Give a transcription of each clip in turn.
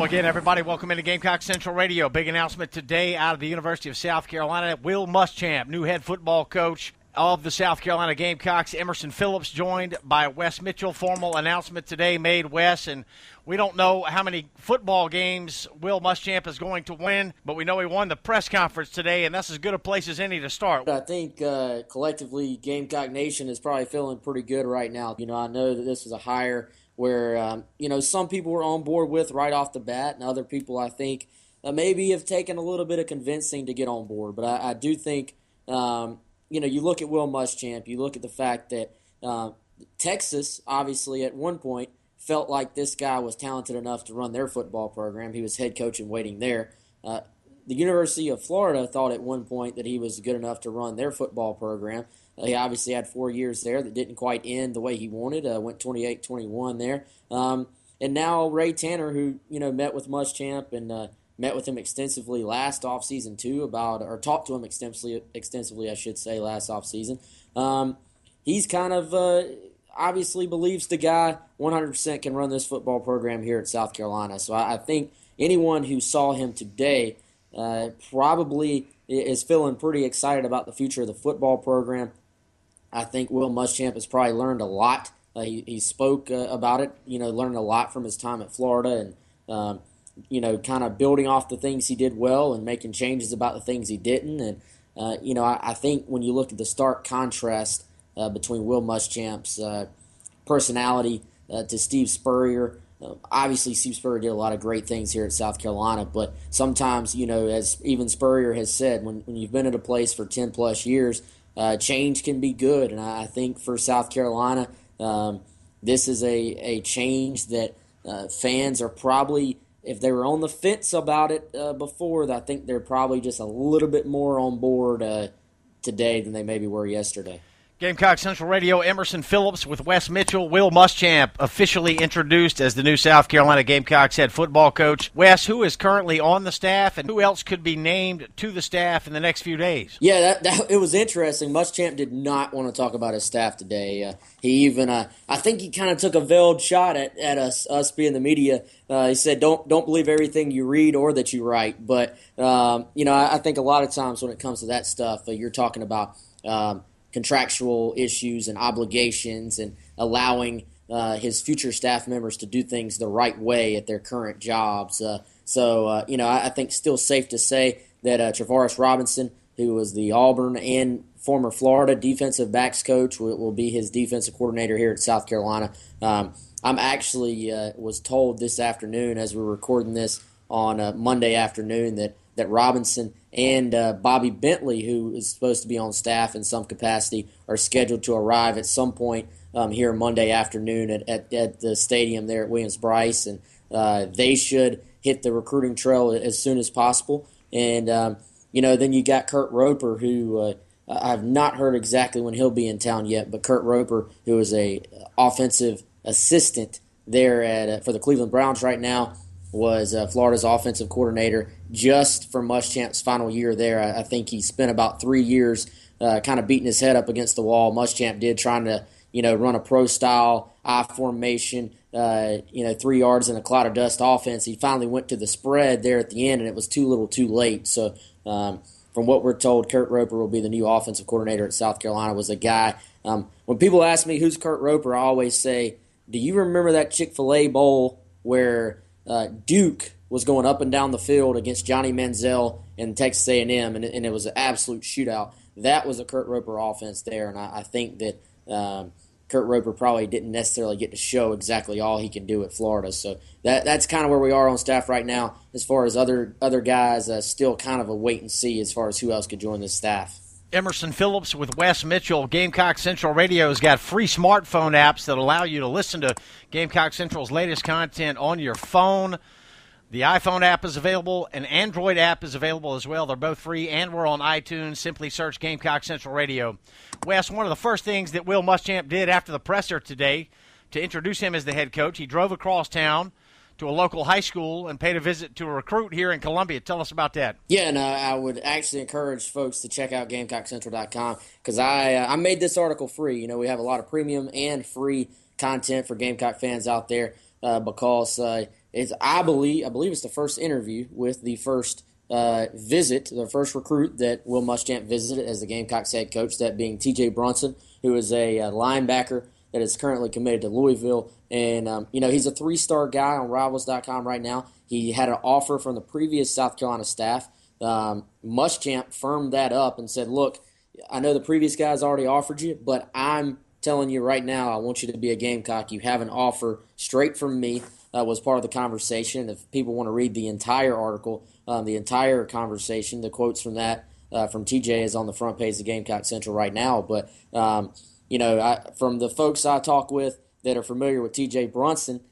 again, everybody. Welcome into Gamecock Central Radio. Big announcement today out of the University of South Carolina. Will Muschamp, new head football coach of the South Carolina Gamecocks. Emerson Phillips joined by Wes Mitchell. Formal announcement today made, Wes, and we don't know how many football games Will Muschamp is going to win, but we know he won the press conference today, and that's as good a place as any to start. I think collectively Gamecock Nation is probably feeling pretty good right now. I know that this was a hire where, some people were on board with right off the bat, and other people, I think, maybe have taken a little bit of convincing to get on board. But I do think, you look at Will Muschamp, you look at the fact that Texas, obviously, at one point, felt like this guy was talented enough to run their football program. He was head coach and waiting there. The University of Florida thought at one point that he was good enough to run their football program. He obviously had 4 years there that didn't quite end the way he wanted. Went 28-21 there. And now Ray Tanner, who met with Muschamp and met with him extensively last offseason too, talked to him extensively, I should say, last offseason. He's kind of obviously believes the guy 100% can run this football program here at South Carolina. So I think anyone who saw him today probably is feeling pretty excited about the future of the football program. I think Will Muschamp has probably learned a lot. He spoke about it, learned a lot from his time at Florida and, kind of building off the things he did well and making changes about the things he didn't. And, I think when you look at the stark contrast between Will Muschamp's personality to Steve Spurrier, obviously Steve Spurrier did a lot of great things here at South Carolina, but sometimes, as even Spurrier has said, when you've been at a place for 10-plus years, change can be good. And I think for South Carolina, this is a change that fans are probably, if they were on the fence about it before, I think they're probably just a little bit more on board today than they maybe were yesterday. Gamecock Central Radio, Emerson Phillips with Wes Mitchell. Will Muschamp officially introduced as the new South Carolina Gamecocks head football coach. Wes, who is currently on the staff, and who else could be named to the staff in the next few days? Yeah, it was interesting. Muschamp did not want to talk about his staff today. He even, I think he kind of took a veiled shot at us being the media. He said, don't believe everything you read or that you write. But, I think a lot of times when it comes to that stuff, you're talking about contractual issues and obligations and allowing his future staff members to do things the right way at their current jobs. I think still safe to say that Travaris Robinson, who was the Auburn and former Florida defensive backs coach, will be his defensive coordinator here at South Carolina. I'm actually was told this afternoon as we're recording this on Monday afternoon that Robinson and Bobby Bentley, who is supposed to be on staff in some capacity, are scheduled to arrive at some point here Monday afternoon at the stadium there at Williams-Brice, and they should hit the recruiting trail as soon as possible. And, then you got Kurt Roper, who I have not heard exactly when he'll be in town yet, but Kurt Roper, who is a offensive assistant there for the Cleveland Browns right now, was Florida's offensive coordinator just for Muschamp's final year there. I think he spent about 3 years kind of beating his head up against the wall. Muschamp did, trying to run a pro-style I formation, 3 yards in a cloud of dust offense. He finally went to the spread there at the end, and it was too little too late. So from what we're told, Kurt Roper will be the new offensive coordinator at South Carolina. Was a guy, when people ask me who's Kurt Roper, I always say, do you remember that Chick-fil-A bowl where Duke was going up and down the field against Johnny Manziel and Texas A&M, and it was an absolute shootout? That was a Kurt Roper offense there, and I think that Kurt Roper probably didn't necessarily get to show exactly all he can do at Florida. So that's kind of where we are on staff right now. As far as other guys, still kind of a wait and see as far as who else could join this staff. Emerson Phillips with Wes Mitchell. Gamecock Central Radio has got free smartphone apps that allow you to listen to Gamecock Central's latest content on your phone. The iPhone app is available. An Android app is available as well. They're both free, and we're on iTunes. Simply search Gamecock Central Radio. Wes, one of the first things that Will Muschamp did after the presser today to introduce him as the head coach, he drove across town to a local high school and paid a visit to a recruit here in Columbia. Tell us about that. Yeah, and I would actually encourage folks to check out GamecockCentral.com because I made this article free. We have a lot of premium and free content for Gamecock fans out there because I believe it's the first interview with the first the first recruit that Will Muschamp visited as the Gamecocks head coach, that being T.J. Brunson, who is a linebacker that is currently committed to Louisville. And, he's a 3-star guy on Rivals.com right now. He had an offer from the previous South Carolina staff. Muschamp firmed that up and said, look, I know the previous guys already offered you, but I'm telling you right now I want you to be a Gamecock. You have an offer straight from me. Was part of the conversation. If people want to read the entire article, the entire conversation, the quotes from that from TJ is on the front page of Gamecock Central right now. But, from the folks I talk with that are familiar with TJ Brunson,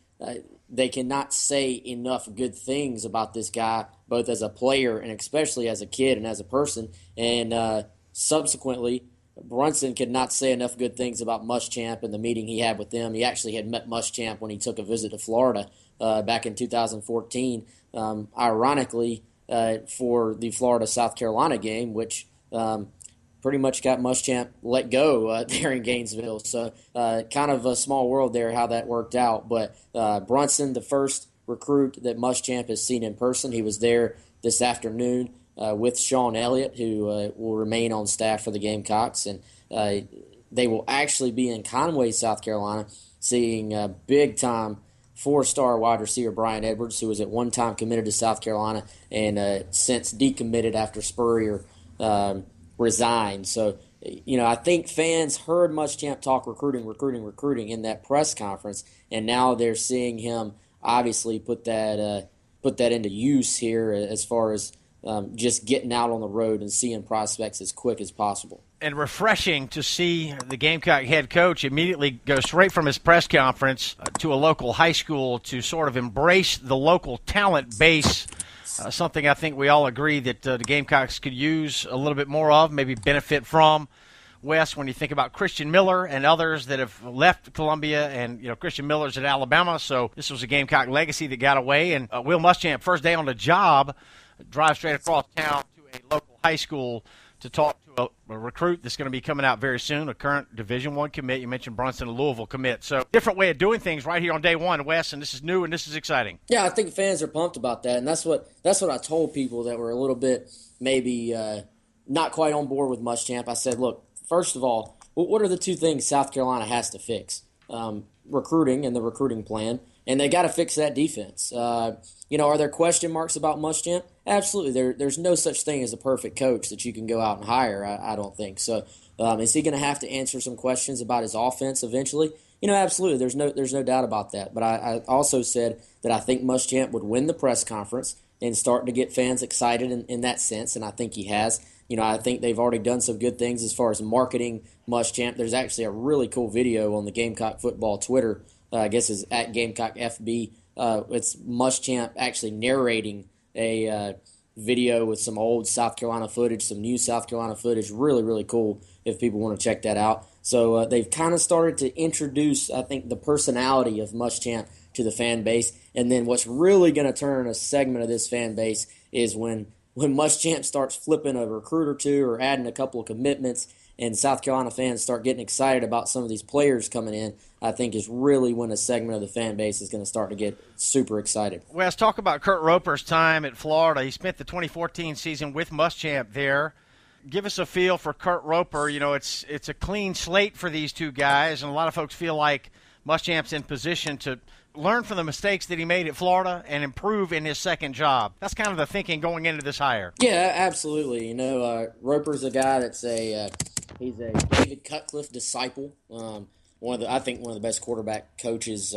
they cannot say enough good things about this guy, both as a player and especially as a kid and as a person. And subsequently, Brunson could not say enough good things about Muschamp and the meeting he had with them. He actually had met Muschamp when he took a visit to Florida back in 2014, ironically, for the Florida-South Carolina game, which pretty much got Muschamp let go there in Gainesville. So kind of a small world there how that worked out. But Brunson, the first recruit that Muschamp has seen in person, he was there this afternoon with Sean Elliott, who will remain on staff for the Gamecocks. And they will actually be in Conway, South Carolina, seeing big-time 4-star wide receiver Brian Edwards, who was at one time committed to South Carolina and since decommitted after Spurrier resigned. So, I think fans heard Muschamp talk recruiting in that press conference, and now they're seeing him obviously put that into use here as far as just getting out on the road and seeing prospects as quick as possible. And refreshing to see the Gamecock head coach immediately go straight from his press conference to a local high school to sort of embrace the local talent base, something I think we all agree that the Gamecocks could use a little bit more of, maybe benefit from. Wes, when you think about Christian Miller and others that have left Columbia, and Christian Miller's at Alabama, so this was a Gamecock legacy that got away. And Will Muschamp, first day on the job, drive straight across town to a local high school to talk to a recruit that's going to be coming out very soon, a current Division I commit. You mentioned Brunson, a Louisville commit. So different way of doing things right here on day one, Wes, and this is new and this is exciting. Yeah, I think fans are pumped about that, and that's what I told people that were a little bit maybe not quite on board with Muschamp. I said, look, first of all, what are the two things South Carolina has to fix? Recruiting and the recruiting plan, and they got to fix that defense. Are there question marks about Muschamp? Absolutely. There's no such thing as a perfect coach that you can go out and hire, I don't think. So is he going to have to answer some questions about his offense eventually? Absolutely. There's no doubt about that. But I also said that I think Muschamp would win the press conference and start to get fans excited in that sense, and I think he has. I think they've already done some good things as far as marketing Muschamp. There's actually a really cool video on the Gamecock football Twitter. I guess is at Gamecock FB. It's Muschamp actually narrating a video with some old South Carolina footage, some new South Carolina footage. Really, really cool if people want to check that out. So they've kind of started to introduce, I think, the personality of Muschamp to the fan base. And then what's really going to turn a segment of this fan base is when Muschamp starts flipping a recruit or two or adding a couple of commitments and South Carolina fans start getting excited about some of these players coming in, I think is really when a segment of the fan base is going to start to get super excited. Wes, talk about Kurt Roper's time at Florida. He spent the 2014 season with Muschamp there. Give us a feel for Kurt Roper. It's a clean slate for these two guys, and a lot of folks feel like Muschamp's in position to learn from the mistakes that he made at Florida and improve in his second job. That's kind of the thinking going into this hire. Yeah, absolutely. Roper's a guy that's he's a David Cutcliffe disciple. I think one of the best quarterback coaches,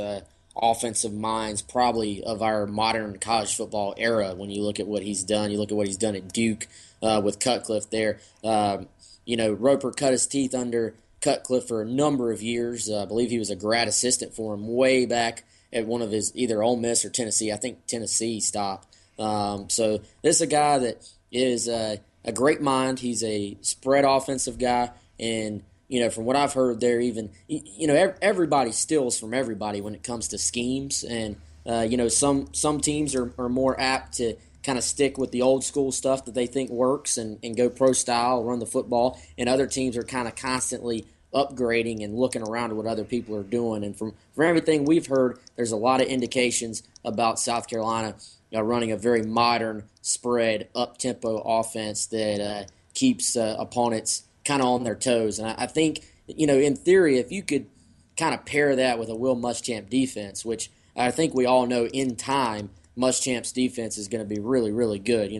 offensive minds, probably of our modern college football era. When you look at what he's done, you look at what he's done at Duke with Cutcliffe there. Roper cut his teeth under Cutcliffe for a number of years. I believe he was a grad assistant for him way back at one of his either Ole Miss or Tennessee. I think Tennessee stop. So this is a guy that is a great mind. He's a spread offensive guy, and from what I've heard, there everybody steals from everybody when it comes to schemes, and Some teams are more apt to kind of stick with the old school stuff that they think works and go pro style, run the football, and other teams are kind of constantly upgrading and looking around at what other people are doing. And from everything we've heard, there's a lot of indications about South Carolina running a very modern, spread, up-tempo offense that keeps opponents kind of on their toes. And I think, in theory, if you could kind of pair that with a Will Muschamp defense, which I think we all know in time, Muschamp's defense is going to be really, really good.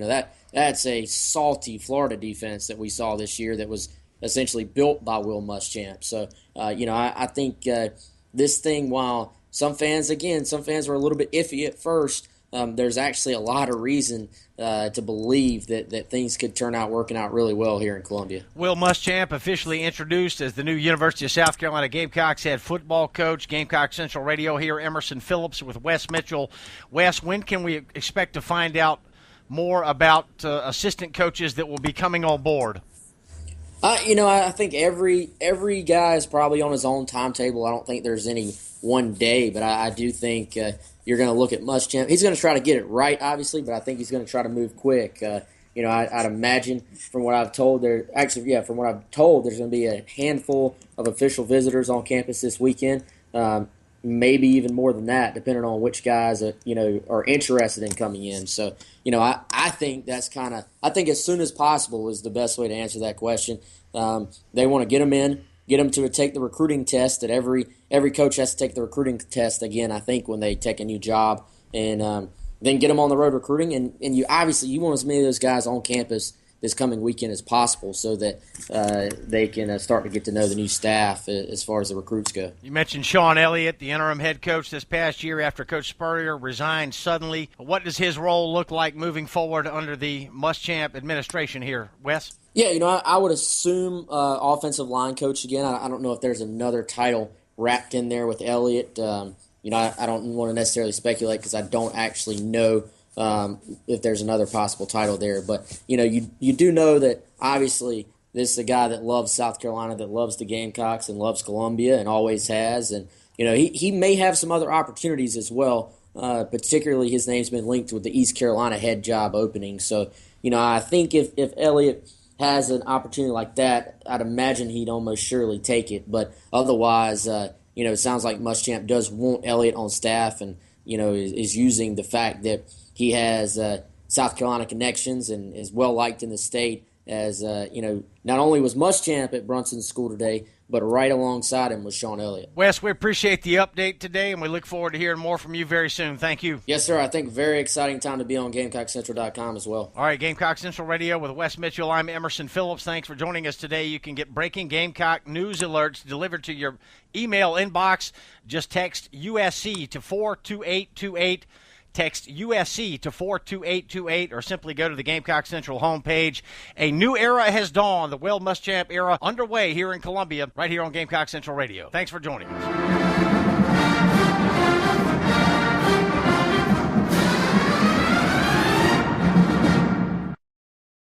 That's a salty Florida defense that we saw this year that was essentially built by Will Muschamp. So, I think this thing, while some fans were a little bit iffy at first, there's actually a lot of reason to believe that things could turn out working out really well here in Columbia. Will Muschamp officially introduced as the new University of South Carolina Gamecocks head football coach. Gamecock Central Radio here, Emerson Phillips with Wes Mitchell. Wes, when can we expect to find out more about assistant coaches that will be coming on board? I think every guy is probably on his own timetable. I don't think there's any one day, but I do think you're going to look at Muschamp. He's going to try to get it right, obviously, but I think he's going to try to move quick. I'd imagine from what I've told, there's going to be a handful of official visitors on campus this weekend. Maybe even more than that, depending on which guys are interested in coming in. So, I think I think as soon as possible is the best way to answer that question. They want to get them in, get them to take the recruiting test. That every coach has to take the recruiting test again, I think, when they take a new job, and then get them on the road recruiting. And you want as many of those guys on campus this coming weekend as possible, so that they can start to get to know the new staff as far as the recruits go. You mentioned Sean Elliott, the interim head coach this past year after Coach Spurrier resigned suddenly. What does his role look like moving forward under the Muschamp administration here, Wes? Yeah, I would assume offensive line coach again. I don't know if there's another title wrapped in there with Elliott. I don't want to necessarily speculate because I don't actually know if there's another possible title there. But, you do know that obviously this is a guy that loves South Carolina, that loves the Gamecocks and loves Columbia and always has. And, he may have some other opportunities as well. Particularly his name's been linked with the East Carolina head job opening. So, I think if Elliott has an opportunity like that, I'd imagine he'd almost surely take it. But otherwise, it sounds like Muschamp does want Elliott on staff and, is using the fact that he has South Carolina connections and is well-liked in the state as, not only was Muschamp at Brunson's school today, but right alongside him was Sean Elliott. Wes, we appreciate the update today, and we look forward to hearing more from you very soon. Thank you. Yes, sir. I think very exciting time to be on GamecockCentral.com as well. All right, Gamecock Central Radio with Wes Mitchell. I'm Emerson Phillips. Thanks for joining us today. You can get breaking Gamecock news alerts delivered to your email inbox. Just text USC to 42828. Text USC to 42828 or simply go to the Gamecock Central homepage. A new era has dawned, the Will Muschamp era underway here in Columbia, right here on Gamecock Central Radio. Thanks for joining us.